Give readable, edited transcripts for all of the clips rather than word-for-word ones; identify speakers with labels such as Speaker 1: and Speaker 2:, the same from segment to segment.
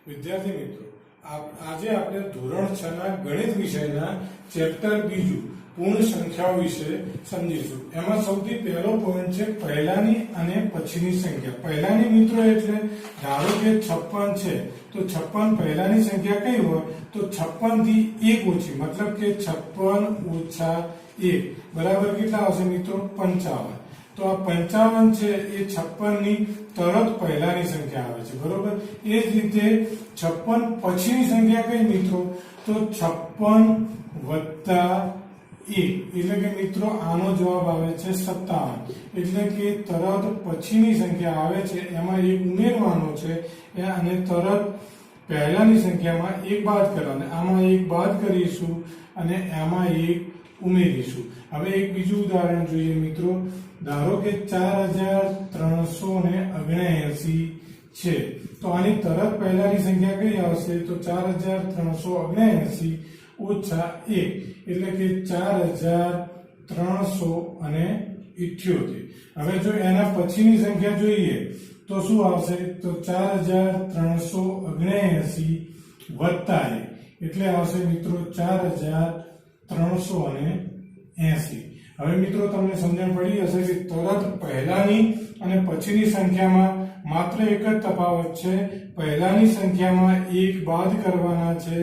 Speaker 1: વિદ્યાર્થી મિત્રો, આજે આપણે ધોરણ 6 ના ગણિત વિષયના ચેપ્ટર બીજું પૂર્ણ સંખ્યાઓ વિશે સમજીશું. એમાં સૌથી પહેલો પોઈન્ટ છે પહેલાની અને પછીની સંખ્યા. પહેલાની મિત્રો એટલે ધારો કે 56 છે તો 56 પહેલાની સંખ્યા કઈ હોય તો 56 થી 1 ઓછી, મતલબ કે 56 ઓછા 1 બરાબર કેટલા આવશે મિત્રો? 55. તો આ 55 છે એ 56 ની તરત પહેલાની સંખ્યા આવે છે, બરોબર. એ જ રીતે 56 પછીની સંખ્યા કઈ મિત્રો? તો 56 વત્તા 1 એટલે કે મિત્રો આનો જવાબ આવે છે 57. એટલે કે તરત પછીની સંખ્યા આવે છે એમાં 1 ઉમેરવાનો છે અને તરત પહેલાની સંખ્યામાં 1 બાદ કરવાનો. આમાં 1 બાદ કરીશું અને એમાં 1 ઉમેરીશું. હવે એક બીજું ઉદાહરણ જોઈએ મિત્રો. ધારો કે 4379 છે તો આની તરત પહેલાની સંખ્યા કઈ આવશે? તો 4379 ઓછા 1 એટલે કે 4378. હવે જો એના પછીની સંખ્યા જોઈએ તો શું આવશે? તો 4379 વત્તા 1 એટલે આવશે મિત્રો 4380. હવે મિત્રો તમને સમજણ પડી હશે કે તરત પહેલાની અને પછીની સંખ્યામાં માત્ર એક જ તફાવત છે. પહેલાની સંખ્યામાં 1 બાદ કરવાના છે,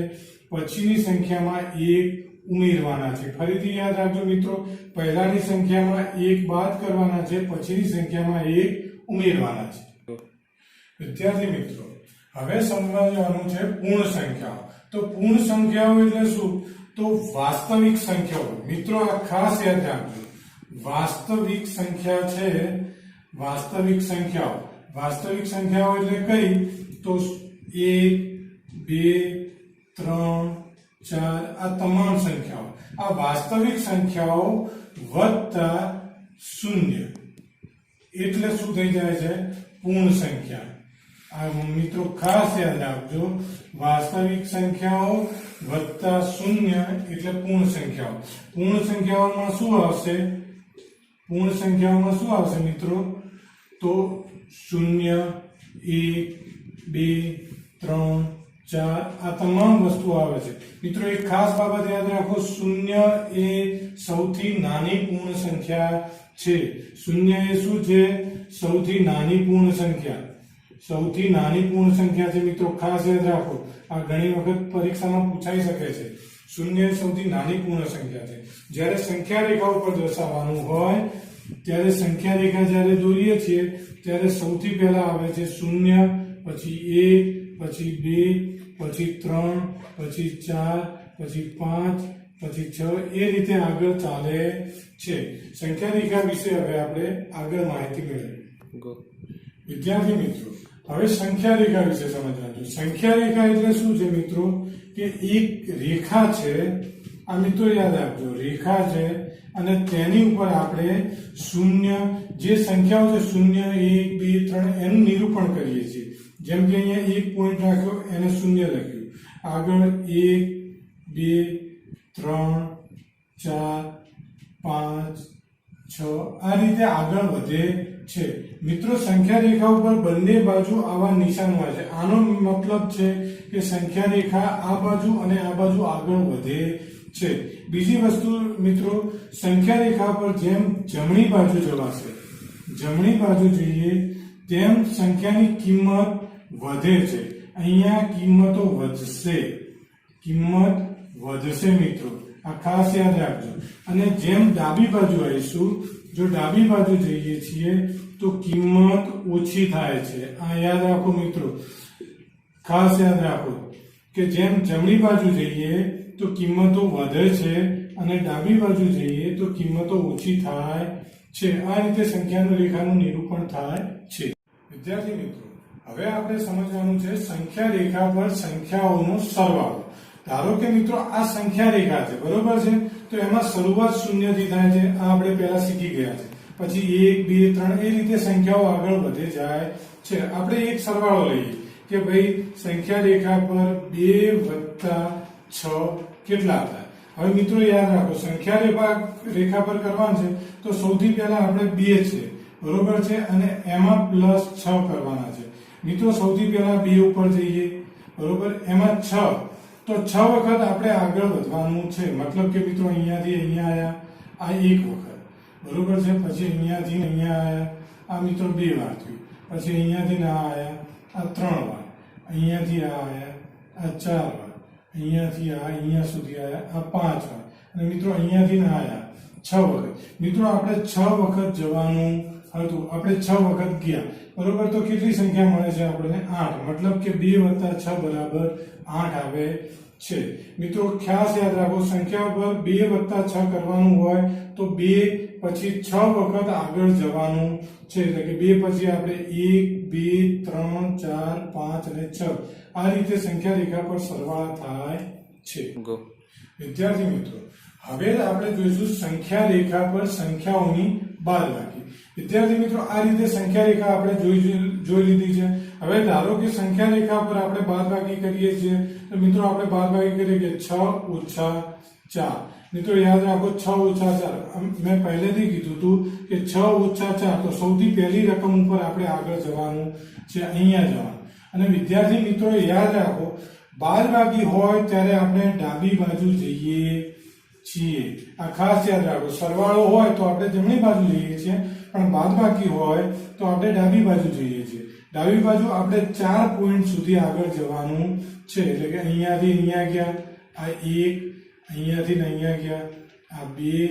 Speaker 1: પછીની સંખ્યામાં 1 ઉમેરવાના છે. ફરીથી યાદ રાખજો મિત્રો, પહેલાની સંખ્યામાં 1 બાદ કરવાના છે, પછીની સંખ્યામાં 1 ઉમેરવાના છે. વિદ્યાર્થી મિત્રો, હવે સમજવાનું છે પૂર્ણ સંખ્યાઓ. તો પૂર્ણ સંખ્યાઓ એટલે શું? તો વાસ્તવિક સંખ્યાઓ. મિત્રો આ ખાસ યાદ રાખજો, વાસ્તવિક સંખ્યા છે, વાસ્તવિક સંખ્યાઓ. વાસ્તવિક સંખ્યાઓ એટલે કઈ? તો 1 2 3 4 આ તમામ સંખ્યાઓ, આ વાસ્તવિક સંખ્યાઓ વત્તા 0 એટલે શું થઈ જાય છે? પૂર્ણ સંખ્યા. આ મિત્રો ખાસ યાદ રાખજો, વાસ્તવિક સંખ્યાઓ વત્તા 0 એટલે પૂર્ણ સંખ્યાઓ. પૂર્ણ સંખ્યાઓમાં શું આવશે? પૂર્ણ સંખ્યાઓમાં શું આવશે મિત્રો? તો 0 1 2 3 4 આ તમામ વસ્તુ આવે છે. મિત્રો એક ખાસ બાબત યાદ રાખો, 0 એ સૌથી નાની પૂર્ણ સંખ્યા છે. 0 એ શું છે? સૌથી નાની પૂર્ણ સંખ્યા. સૌથી નાની પૂર્ણ સંખ્યા છે મિત્રો, ખાસ યાદ રાખો. આ ઘણી વખત પરીક્ષામાં પૂછાઈ શકે છે. 0 એ સૌથી નાની પૂર્ણ સંખ્યા છે. જ્યારે સંખ્યા રેખા ઉપર દર્શાવવાનું હોય ત્યારે સંખ્યા રેખા જ્યારે દોરીએ છીએ ત્યારે સૌથી પહેલા આવે છે 0, પછી 1, પછી 2, પછી 3, પછી 4, પછી 5, પછી 6 એ રીતે આગળ ચાલે છે. સંખ્યા રેખા વિશે હવે આપણે આગળ માહિતી મેળવીએ. વિદ્યાર્થી મિત્રો, હવે સંખ્યા રેખા વિશે સમજવાનું. સંખ્યા રેખા એટલે શું છે મિત્રો? કે એક રેખા છે, આ મિત્રો યાદ રાખજો, રેખા છે અને તેની ઉપર આપણે 0 જે સંખ્યાઓ છે 0 1 2 3 એનું નિરૂપણ કરીએ છીએ. જેમ કે અહીંયા એક પોઈન્ટ રાખ્યો એને 0 લખ્યું, આગળ 1 2 3 4 5 6 આ રીતે આગળ વધે છે. મિત્રો સંખ્યા રેખા ઉપર બંને બાજુ આવા નિશાન હોય છે. આનો મતલબ છે કે સંખ્યા રેખા આ બાજુ અને આ બાજુ આગળ વધે છે. બીજી વસ્તુ મિત્રો, સંખ્યા રેખા પર જેમ જમણી બાજુ જવાશે, જમણી બાજુ જઈએ તેમ સંખ્યાની કિંમત વધે છે. અહીંયા કિંમતો વધશે, કિંમત વધશે મિત્રો, આ ખાસ યાદ રાખજો. અને જેમ ડાબી બાજુ આવીશું, જો ડાબી બાજુ જઈએ છીએ તો કિંમત ઓછી થાય છે. આ યાદ રાખો મિત્રો, ખાસ યાદ રાખો કે જેમ જમણી બાજુ જઈએ તો કિંમતો વધે છે અને ડાબી બાજુ જઈએ તો કિંમતો ઓછી થાય છે. આ રીતે સંખ્યાનું રેખાનું નિરૂપણ થાય છે. વિદ્યાર્થી મિત્રો, હવે આપણે સમજવાનું છે સંખ્યા રેખા પર સંખ્યાઓનો સરવાળો. ધારો કે મિત્રો આ સંખ્યા રેખા છે, બરોબર છે, તો એમાં શરૂઆત 0 થી થાય છે. આ આપણે પહેલા શીખી ગયા છે. પછી 1 2 3 એ રીતે સંખ્યાઓ આગળ વધે જાય છે. આપણે એક સરવાળો લઈએ કે ભાઈ સંખ્યા રેખા પર 2 + 6 કેટલા થાય? હવે મિત્રો યાદ રાખો, સંખ્યા રેખા પર કરવાનું છે તો સૌથી પહેલા આપણે 2 છે, બરોબર છે, અને એમાં +6 કરવાના છે. મિત્રો સૌથી પહેલા 2 ઉપર જઈએ, બરોબર, એમાં 6 તો 6 વખત આપણે આગળ વધવાનું છે, મતલબ કે મિત્રો અહીંયાથી અહીંયા આવ્યા આ એક વખત, બરોબર છે, પછી અહીંયાથી અહીંયા આવ્યા આ મિત્રો 2 વાર થયું, પછી અહીંયાથી ના આવ્યા આ 3 વાર, અહીંયાથી આ આવ્યા આ 4 વાર, અહીંયાથી આ અહીંયા સુધી આવ્યા આ 5 વાર, અને મિત્રો અહીંયાથી ના આવ્યા 6 વખત. મિત્રો આપણે 6 વખત જવાનું હતું, આપણે 6 વખત ગયા, બરોબર, તો કેટલી સંખ્યા મળે છે આપણને? 8, મતલબ કે 2 + 6 બરાબર 8 આવે છે. મિત્રો ખાસ યાદ રાખો, સંખ્યા પર 2 + 6 કરવાનું હોય તો 2 પછી 6 વખત આગળ જવાનું છે, એટલે કે 2 પછી આપણે 1 2 3 4 5 અને 6 આ રીતે સંખ્યા રેખા પર સરવાળા થાય છે. વિદ્યાર્થી મિત્રો, હવે આપણે જોઈશું સંખ્યા રેખા પર સંખ્યાઓની બાદબાકી. વિદ્યાર્થી મિત્રો, આ રીતે સંખ્યા રેખા આપણે જોઈ લીધી છે. હવે ધારો કે સંખ્યા રેખા પર આપણે બાદબાકી કરીએ છીએ, તો મિત્રો આપણે બાદબાકી કરીએ કે 6 - 4. મિત્રો યાદ રાખો, 6 - 4 મેં પહેલેથી કીધું હતું કે 6 - 4, તો સૌથી પહેલી રકમ ઉપર આપણે આગળ જવાનું છે, અહીંયા જવાનું. અને વિદ્યાર્થી મિત્રો યાદ રાખો, બાદબાકી હોય ત્યારે આપણે ડાબી બાજુ જઈએ છીએ, આ ખાસ યાદ રાખો. સરવાળો હોય તો આપણે જમણી બાજુ જઈએ છીએ, પણ બાદબાકી હોય તો આપણે ડાબી બાજુ જઈએ છીએ. ડાબી બાજુ આપણે 4 પોઈન્ટ સુધી આગળ જવાનું છે, એટલે કે અહીંયાથી અહીંયા ગયા આ 1, અહીંયાથી અહીંયા ગયા આ 2,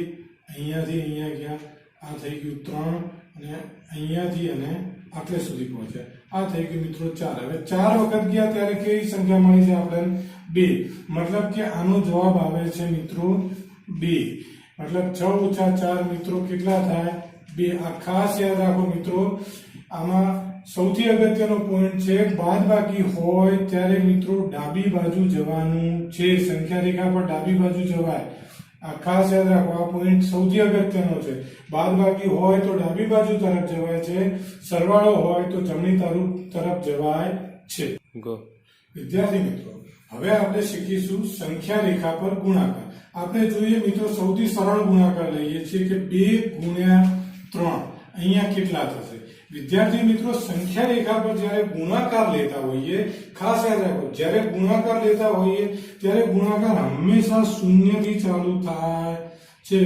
Speaker 1: અહીંયાથી અહીંયા ગયા આ થઈ ગયું 3, અને અહીંયાથી અને આટલે સુધી પહોંચ્યા આ થઈ ગયું મિત્રો 4. હવે 4 વખત ગયા ત્યારે કેવી સંખ્યા મળી છે આપણને? 2, મતલબ કે આનો જવાબ આવે છે મિત્રો 2. મતલબ 6 - 4 મિત્રો કેટલા થાય? 2. આ ખાસ યાદ રાખો મિત્રો, આમાં સૌથી અગત્યનો પોઈન્ટ છે, બાદબાકી હોય ત્યારે મિત્રો ડાબી બાજુ જવાનું છે, સંખ્યા રેખા પર ડાબી બાજુ જવાય. આ ખાસ યાદ રાખો, આ પોઈન્ટ સૌથી અગત્યનો છે. બાદબાકી હોય તો ડાબી બાજુ તરફ જવાય છે, સરવાળો હોય તો જમણી તરફ જવાય છે. વિદ્યાર્થી મિત્રો, હવે આપણે શીખીશું સંખ્યા રેખા પર ગુણાકાર. આપણે જોઈએ મિત્રો, સૌથી સરળ ગુણાકાર લઈએ છીએ કે 2 × 3 અહીંયા કેટલા થશે? વિદ્યાર્થી મિત્રો, સંખ્યા રેખા પર જ્યારે ગુણાકાર લેતા હોઈએ, ખાસ યાદ રાખો, જ્યારે ગુણાકાર લેતા હોઈએ ત્યારે ગુણાકાર હંમેશા શૂન્યથી ચાલુ થાય છે.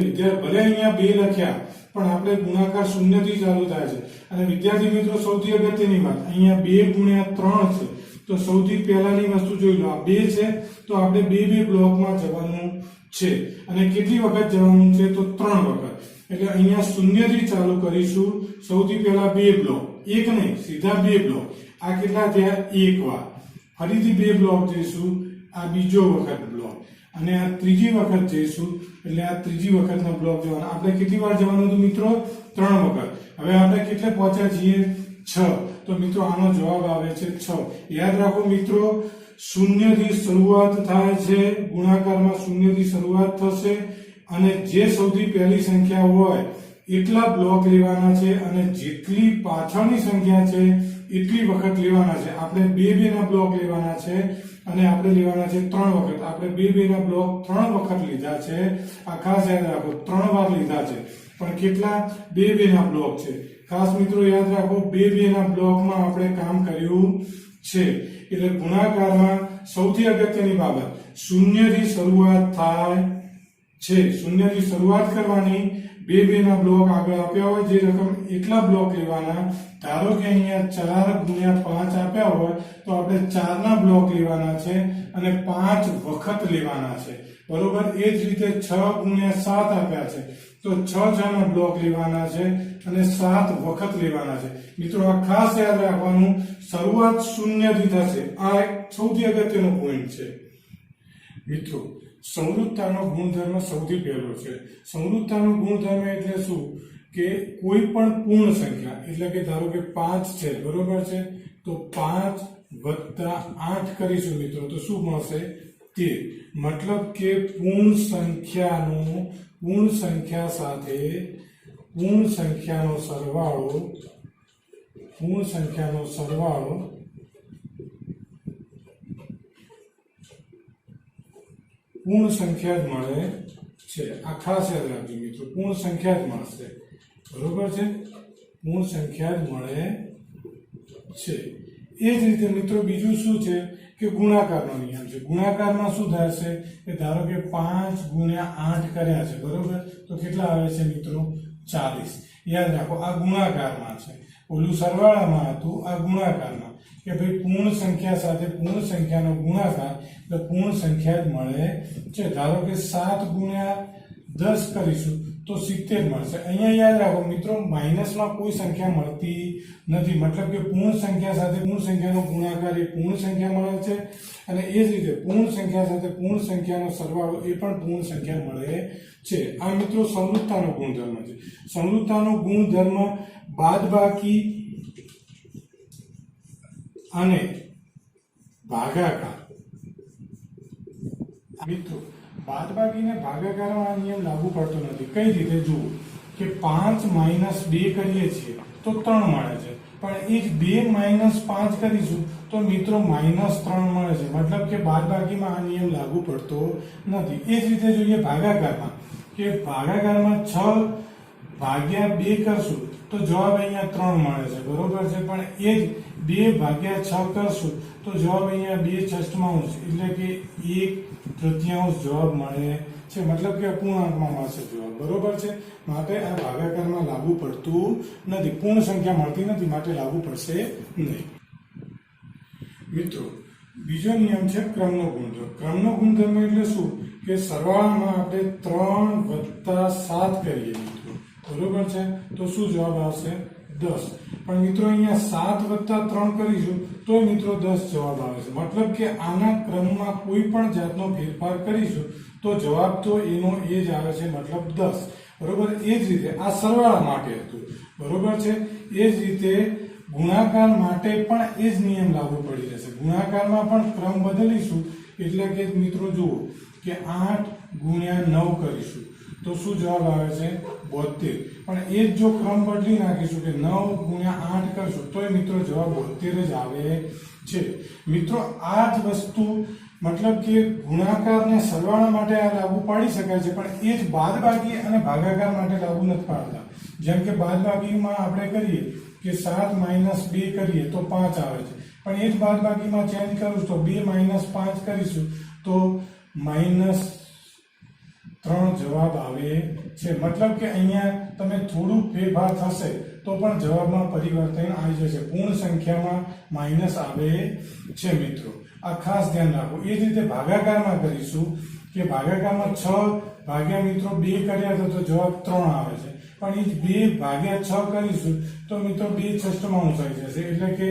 Speaker 1: ભલે અહીંયા 2 લખ્યા, પણ આપણે ગુણાકાર શૂન્યથી ચાલુ થાય છે. અને વિદ્યાર્થી મિત્રો, સૌથી અગત્યની વાત, અહીંયા 2 × 3 છે, તો સૌથી પહેલાની વસ્તુ જોઈ લો, આ 2 છે, તો આપણે 2 બ્લોકમાં જવાનું છે. અને કેટલી વખત જવાનું છે? તો 3 વખત. એટલે અહીંયા શૂન્યથી ચાલુ કરીશું. સૌથી પહેલા 2 બ્લોક, એક નહીં, સીધા 2 બ્લોક. આ કેટલા થયા? 1 વાર. ફરીથી 2 બ્લોક જઈશું, આ બીજો વખત બ્લોક, અને આ ત્રીજી વખત જઈશું, એટલે આ ત્રીજી વખતનો બ્લોક જવાનો. આપણે કેટલી વાર જવાનું હતું મિત્રો? 3 વખત. હવે આપણે કેટલે પહોંચ્યા છીએ? 6. તો મિત્રો આનો જવાબ આવે છે 6. યાદ રાખો મિત્રો, શૂન્યથી શરૂઆત થાય છે, ગુણાકારમાં શૂન્યથી શરૂઆત થશે, અને જે સૌથી પહેલી સંખ્યા હોય એટલા બ્લોક લેવાના છે, અને જેટલી પાછળની સંખ્યા છે એટલી વખત લેવાના છે. આપણે 2 ના બ્લોક લેવાના છે, અને આપણે લેવાના છે 3 વખત. આપણે 2 ના બ્લોક 3 વખત લીધા છે. આ ખાસ યાદ રાખો, 3 વાર લીધા છે, પણ કેટલા? 2 ના બ્લોક છે. ખાસ મિત્રો યાદ રાખો, 2 ના બ્લોકમાં આપણે કામ કર્યું છે. એટલે ગુણાકારમાં સૌથી અગત્યની બાબત, શૂન્યથી શરૂઆત થાય છે. શૂન્યથી શરૂઆત કરવાની, 2 ના બ્લોક આગળ આપ્યા હોય જે રકમ એટલા બ્લોક લેવાના. ધારો કે અહીંયા 4 × 5 આપ્યા હોય તો આપણે 4 ના બ્લોક લેવાના છે, અને 5 વખત લેવાના છે, બરોબર. એ જ રીતે 6 × 7 આપ્યા છે તો 6 ના બ્લોક લેવાના છે, અને 7 વખત લેવાના છે. મિત્રો આ ખાસ યાદ રાખવાનું, શરૂઆત શૂન્યથી થશે. આ એક સૌથી અગત્યનો પોઈન્ટ છે. મિત્રો સંવૃત્તાનો ગુણધર્મ સૌથી પહેલો છે. સંવૃત્તાનો ગુણધર્મ એટલે શું? કે કોઈ પણ પૂર્ણ સંખ્યા, એટલે કે ધારો કે 5 છે, બરોબર છે, તો 5 + 8 કરીશું મિત્રો, તો શું મળશે? 13. મતલબ કે પૂર્ણ સંખ્યા સાથે પૂર્ણ સંખ્યાનો સરવાળો પૂર્ણ સંખ્યા જ મળે છે. આ ખાસ યાદ રાખજો મિત્રો, પૂર્ણ સંખ્યા જ મળશે, બરોબર છે, પૂર્ણ સંખ્યા જ મળે છે. એ જ રીતે મિત્રો બીજું શું છે કે ગુણાકારનો નિયમ છે. ગુણાકારમાં શું થશે કે ધારો કે 5 ગુણ્યા 8 કર્યા છે, બરોબર, તો કેટલા આવે છે મિત્રો? 40. યાદ રાખો આ ગુણાકારમાં છે, ઓલું સરવાળામાં હતું, આ ગુણાકારમાં કે ભાઈ પૂર્ણ સંખ્યા સાથે પૂર્ણ સંખ્યાનો ગુણાકાર એટલે પૂર્ણ સંખ્યા જ મળે છે. ધારો કે 7 ગુણ્યા 10 કરીશું તો 70 મળશે. અહીંયા યાદ રાખો મિત્રો, માઇનસમાં કોઈ સંખ્યા મળતી નથી, મતલબ કે પૂર્ણ સંખ્યા સાથે પૂર્ણ સંખ્યાનો ગુણાકાર એ પૂર્ણ સંખ્યા મળે છે, અને એ જ રીતે પૂર્ણ સંખ્યા સાથે પૂર્ણ સંખ્યાનો સરવાળો એ પણ પૂર્ણ સંખ્યા મળે છે. આ મિત્રો સમૃદ્ધતાનો ગુણધર્મ છે. સમૃદ્ધતાનો ગુણધર્મ બાદબાકી અને ભાગાકાર. મિત્રો બાદબાકી અને ભાગાકારમાં આ નિયમ લાગુ પડતો નથી. કઈ રીતે? જુઓ કે 5 માઇનસ 2 કરીએ છીએ તો 3 મળે છે, પણ એ જ 2 માઇનસ 5 કરીશું તો મિત્રો માઇનસ 3 મળે છે, મતલબ કે બાદબાકીમાં આ નિયમ લાગુ પડતો નથી. એ જ રીતે જોઈએ ભાગાકારમાં, કે ભાગાકારમાં 6 ભાગ્યા 2 કરશું તો જવાબ અહીંયા 3 મળે છે, બરોબર છે, પણ એ જ 2 ભાગ્યા 6 કરશું તો જવાબ અહીંયા 2/6 એટલે કે 1/3 જવાબ મળે છે, મતલબ કે અપૂર્ણાંકમાં મળશે જવાબ, બરોબર છે. માટે આ ભાગાકારમાં લાગુ પડતું નથી, પૂર્ણ સંખ્યા મળતી નથી, માટે લાગુ પડશે નહીં. મિત્રો બીજો નિયમ છે ક્રમનો ગુણધર્મ. ક્રમનો ગુણધર્મ એટલે શું કે સરવાળામાં આપણે 3 + 7 કરીએ મિત્રો, બરોબર છે, તો શું જવાબ આવશે? 10. પણ મિત્રો અહીંયા 7 + 3 કરીશું તો મિત્રો 10 જવાબ આવે છે, મતલબ કે આના ક્રમમાં કોઈ પણ જાતનો ફેરફાર કરીશું તો જવાબ તો એનો એ જ આવે છે, મતલબ 10, બરોબર. એ જ રીતે આ સરવાળા માટે હતું, બરોબર છે. એ જ રીતે ગુણાકાર માટે પણ એ જ નિયમ લાગુ પડી જશે. ગુણાકારમાં પણ ક્રમ બદલીશું એટલે કે મિત્રો જુઓ કે 8 ગુણ્યા 9 કરીશું તો શું જવાબ આવે છે? 72. પણ એ જ જો ક્રમ બદલી નાખીશું કે 9 ગુણ્યા 8 કરશું તોય મિત્રો જવાબ 72 જ આવે છે. મિત્રો આ જ વસ્તુ મતલબ કે ગુણાકાર ને સરવાળા માટે આ લાગુ પાડી શકાય છે, પણ એ જ બાદબાકી અને ભાગાકાર માટે લાગુ નથી પાડતા. જેમ કે બાદબાકીમાં આપણે કરીએ કે 7 માઇનસ 2 કરીએ તો 5 આવે છે, પણ એ જ બાદબાકીમાં ચેન્જ કરું તો 2 માઇનસ 5 કરીશું તો -3 જવાબ આવે છે, મતલબ કે અહીંયા તમે થોડું ફેરફાર થશે તો પણ જવાબમાં પરિવર્તન આવી જશે, પૂર્ણ સંખ્યામાં માઇનસ આવે છે મિત્રો. આ ખાસ ધ્યાન રાખો. એ જ રીતે ભાગાકારમાં કરીશું કે ભાગાકારમાં 6 ભાગ્યા મિત્રો 2 કર્યા તો જવાબ 3 આવે છે, પણ એ જ 2 ભાગ્યા 6 કરીશું તો મિત્રો 2/6 થઈ જશે, એટલે કે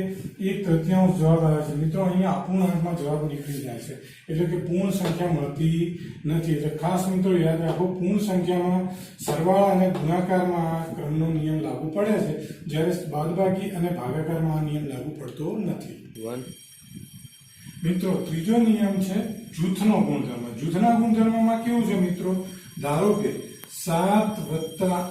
Speaker 1: 1/3 જવાબ આવે છે. મિત્રો અહીંયા અપૂર્ણાંકમાં જવાબ નીકળી જાય છે, એટલે કે પૂર્ણ સંખ્યા મળતી નથી. એટલે ખાસ મિત્રો યાદ રાખો, પૂર્ણ સંખ્યામાં સરવાળા અને ગુણાકારમાં આ ક્રમનો નિયમ લાગુ પડે છે, જ્યારે બાદબાકી અને ભાગાકારમાં આ નિયમ લાગુ પડતો નથી. મિત્રો ત્રીજો નિયમ છે જૂથનો ગુણધર્મ. જૂથના ગુણધર્મમાં કેવું છે મિત્રો? ધારો કે 7 +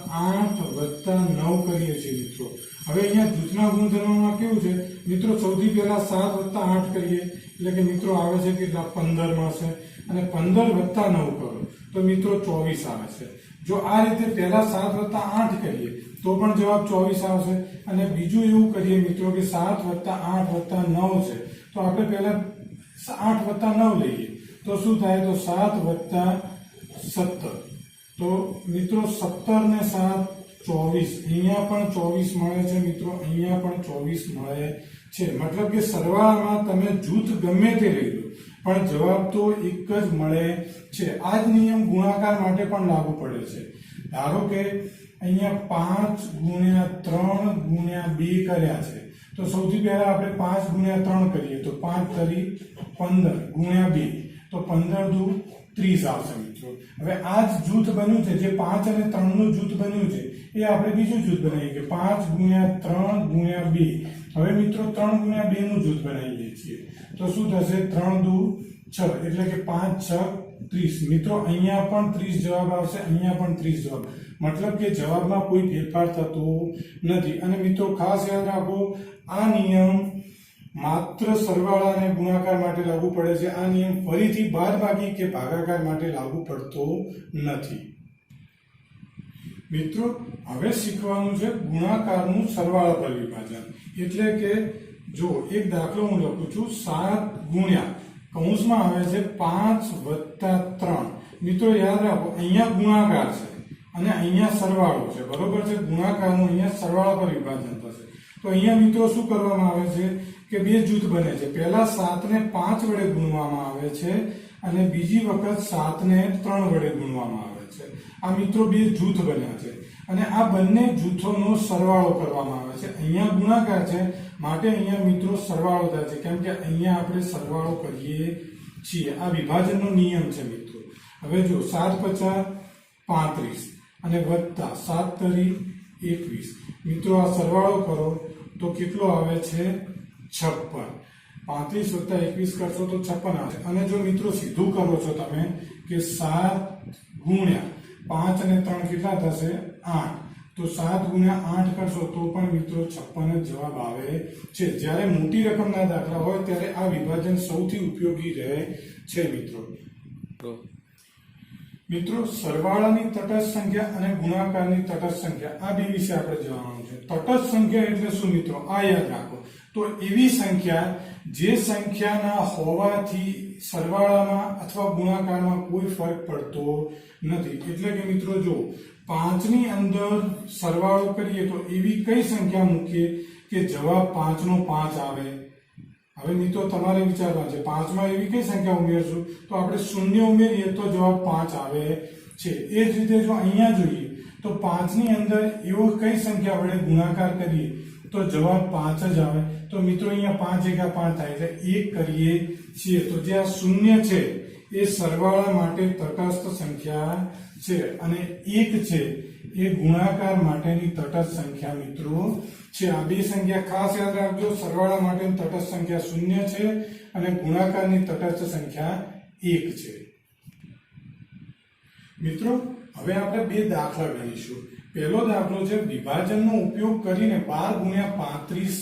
Speaker 1: 8 + 9 કરીએ છીએ મિત્રો. હવે અહીંયા જૂથના ગુણધર્મમાં કેવું છે મિત્રો? સૌથી પહેલા 7 + 8 કરીએ એટલે કે મિત્રો આવે છે કેટલા? 15 મળશે, અને 15 + 9 કરો તો મિત્રો 24 આવે છે. જો આ રીતે પહેલા 7 + 8 કરીએ તો પણ જવાબ 24 આવશે, અને બીજું એવું કરીએ મિત્રો કે 7 + 8 + 9 છે તો આપણે પહેલા 8 + 9 લઈએ તો શું થાય? તો 7 + 17, તો મિત્રો 17 ને 7 24, અહીંયા પણ 24 મળે છે મિત્રો, અહીંયા પણ 24 મળે છે. મતલબ કે સરવાળામાં તમે જૂથ ગમે તે લઈ લો પણ જવાબ તો એક જ મળે છે. આ જ નિયમ ગુણાકાર માટે પણ લાગુ પડે છે. ધારો કે અહીંયા 5 × 3 × 2 કર્યા છે તો સૌથી પહેલા આપણે 5 × 3 કરીએ તો 5 તરી 15 × 2 તો 15 દુ 30 આવશે મિત્રો. હવે આ જ જૂથ બન્યું છે, જે 5 અને 3 નું જૂથ બન્યું છે એ આપણે બીજું જૂથ બનાવીએ કે 5 × 3 × 2. હવે મિત્રો 3 × 2 નું જૂથ બનાવીએ છીએ તો શું થશે? 3 દુ 6 એટલે કે 5 × 6 30. મિત્રો અહીંયા પણ 30 જવાબ આવશે, અહીંયા પણ 30 જવાબ, મતલબ કે જવાબમાં કોઈ ફેરફાર થતો નથી. અને મિત્રો ખાસ યાદ રાખો, આ નિયમ માત્ર સરવાળા અને ગુણાકાર માટે લાગુ પડે છે. આ નિયમ ફરીથી બાદબાકી કે ભાગાકાર માટે લાગુ પડતો નથી. મિત્રો હવે શીખવાનું છે ગુણાકારનું સરવાળા પર વિભાજન, એટલે કે જો એક દાખલો હું લખું છું 7 ગુણ્યા કૌંસમાં આવે છે 5 વત્તા 3. મિત્રો યાદ રાખો અહીંયા ગુણાકાર છે અને અહીંયા સરવાળો છે, બરોબર છે. ગુણાકારનું અહીંયા સરવાળા પર વિભાજન થશે. તો અહીંયા મિત્રો શું કરવામાં આવે છે કે બે જૂથ બને છે. પહેલા 7 ને 5 વડે ગુણવામાં આવે છે અને બીજી વખત 7 ને 3 વડે ગુણવામાં આવે છે. આ મિત્રો બે જૂથ બન્યા છે અને આ બંને જૂથોનો સરવાળો કરવામાં આવે છે. અહીંયા ગુણાકાર છે માટે અહીંયા મિત્રો સરવાળો થાય છે, કેમ કે અહીંયા આપણે સરવાળો કરીએ છીએ. આ વિભાજનનો નિયમ છે મિત્રો. હવે જો 7 50 35 અને વત્તા 7 તરી 21. મિત્રો આ સરવાળો કરો તો કેટલો આવે છે 56. 35 વત્તા 21 કરશો તો 56 આવે. અને જો મિત્રો સીધું કરો છો તમે કે 7 ગુણ્યા 5 અને 3 કેટલા થશે 8. તો 7 ગુણ્યા 8 કરશો તો પણ મિત્રો 56 જ જવાબ આવે છે. જ્યારે મોટી રકમના દાખલા હોય ત્યારે આ વિભાજન સૌથી ઉપયોગી રહે છે મિત્રો. મિત્રો સરવાળાની તટસ્થ સંખ્યા અને ગુણાકારની તટસ્થ સંખ્યા આ બે વિશે આપણે જાણવાનું છે. તટસ્થ સંખ્યા એટલે શું મિત્રો? આ યાદ રાખો. તો એવી સંખ્યા જે સંખ્યાના હોવાથી સરવાળામાં અથવા ગુણાકારમાં કોઈ ફરક પડતો નથી. એટલે કે મિત્રો જો 5 ની અંદર સરવાળો કરીએ તો એવી કઈ સંખ્યા મૂકીએ કે જવાબ 5 નો 5 આવે. હવે મિત્રો તમારે વિચારવાનું છે 5 માં એવી કઈ સંખ્યા ઉમેરશું તો આપણે શૂન્ય ઉમેરીએ તો જવાબ 5 આવે છે. એ જ રીતે જો અહીંયા જોઈએ તો 5 ની અંદર એવો કઈ સંખ્યા વડે ગુણાકાર કરીએ તો જવાબ 5 જ આવે. તો મિત્રો અહીંયા 5 × 5 થાય એટલે 1 કરીએ છીએ. તો જે આ શૂન્ય છે એ સરવાળા માટે તટસ્થ સંખ્યા છે અને 1 છે એ ગુણાકાર માટેની તટસ્થ સંખ્યા મિત્રો છે. આ બે સંખ્યા ખાસ યાદ રાખજો. સરવાળા માટેની તટસ્થ સંખ્યા 0 છે અને ગુણાકારની તટસ્થ સંખ્યા 1 છે. મિત્રો હવે આપણે બે દાખલા ગણીશું. પહેલો દાખલો છે વિભાજનનો ઉપયોગ કરીને 12 × 35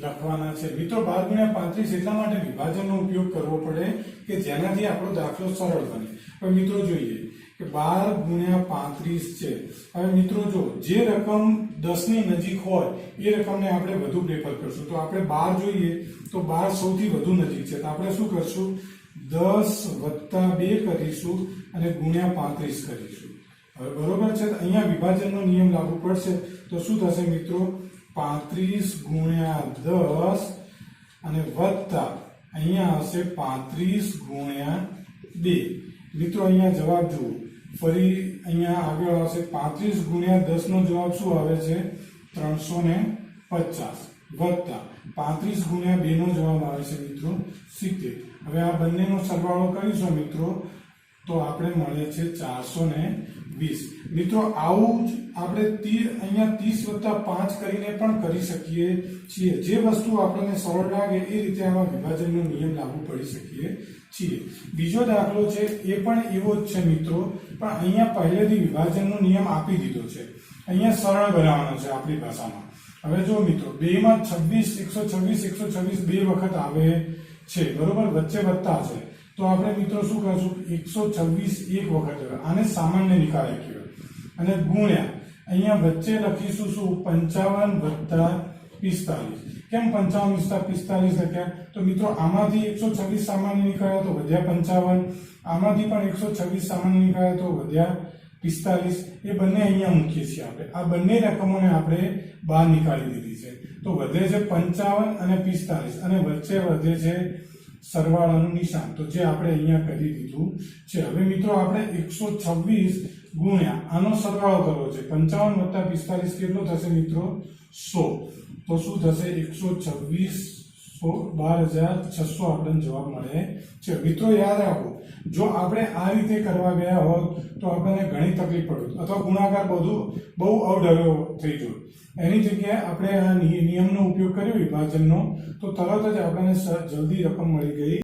Speaker 1: લખવાના છે. મિત્રો 12 × 35 એટલા માટે વિભાજનનો ઉપયોગ કરવો પડે કે જેનાથી આપણો દાખલો સરળ બને. હવે મિત્રો જોઈએ કે 12 × 35 છે. હવે મિત્રો જો જે રકમ 10 ની નજીક હોય એ રકમને આપણે વધુ પ્રેફર કરશું. તો આપણે 12 જોઈએ તો 12 સૌથી વધુ નજીક છે. તો આપણે શું કરશું 10 + 2 કરીશું અને ગુણ્યા 35 કરીશું. હવે બરોબર છે. અહીંયા વિભાજનનો નિયમ લાગુ પડશે તો શું થશે મિત્રો 35 × 10 અને વત્તા અહીંયા હશે 35 × 2. મિત્રો અહીંયા જવાબ જુઓ. ફરી અહીંયા આગળ આવશે 35 × 10 નો જવાબ શું આવે છે 350 વત્તા 35 × 2 નો જવાબ આવે છે મિત્રો 70. હવે આ બંનેનો સરવાળો કરીશું મિત્રો તો આપણે મળે છે 420. મિત્રો આવું જ આપણે અહીંયા 30 + 5 કરીને પણ કરી શકીએ છીએ. જે વસ્તુ આપણને સરળ લાગે એ રીતે આવા વિભાજનનો નિયમ લાગુ પડી શકીએ છીએ. બીજો દાખલો છે એ પણ એવો જ છે મિત્રો, પણ અહીંયા પહેલેથી વિભાજનનો નિયમ આપી દીધો છે. અહીંયા સરળ બનાવવાનો છે આપણી ભાષામાં. હવે જો મિત્રો 2 માં 26 126 બે વખત આવે છે, બરોબર, વચ્ચે વત્તા છે. તો આપણે મિત્રો શું કરશું 126 એક વખત આવે. આને સામાન્ય નિકાલે કહેવાય. અને ગુણ્યા અહીંયા વચ્ચે લખીશું શું 55 + 45. કેમ 55 + 45 લખ્યા? તો મિત્રો આમાંથી 126 સામાન્ય નીકળ્યા તો વધ્યા 55. આમાંથી પણ 126 સામાન્ય નીકળ્યા તો વધ્યા 45. એ બંને અહીંયા મૂકીએ છીએ આપણે. આ બંને રકમોને આપણે બહાર નીકાળી દીધી છે. તો વધે છે 55 અને 45 અને વચ્ચે વધે છે સરવાળાનું નિશાન. તો જે આપણે અહીંયા કરી દીધું છે. હવે મિત્રો આપણે 126 ગુણ્યા આનો સરવાળો કરવો છે. 55 + 45 કેટલો થશે મિત્રો 100. તો શું થશે 126 12600 આપણને જવાબ મળે છે. મિત્રો યાદ રાખો, જો આપણે આ રીતે કરવા ગયા હોત તો આપણને ઘણી તકલીફ પડત અથવા ગુણાકાર બહુ અવઢવ્યો થઈ ગયો. એની જગ્યાએ આપણે આ નિયમનો ઉપયોગ કર્યો વિભાજનનો, તો તરત જ આપણને જલ્દી રકમ મળી ગઈ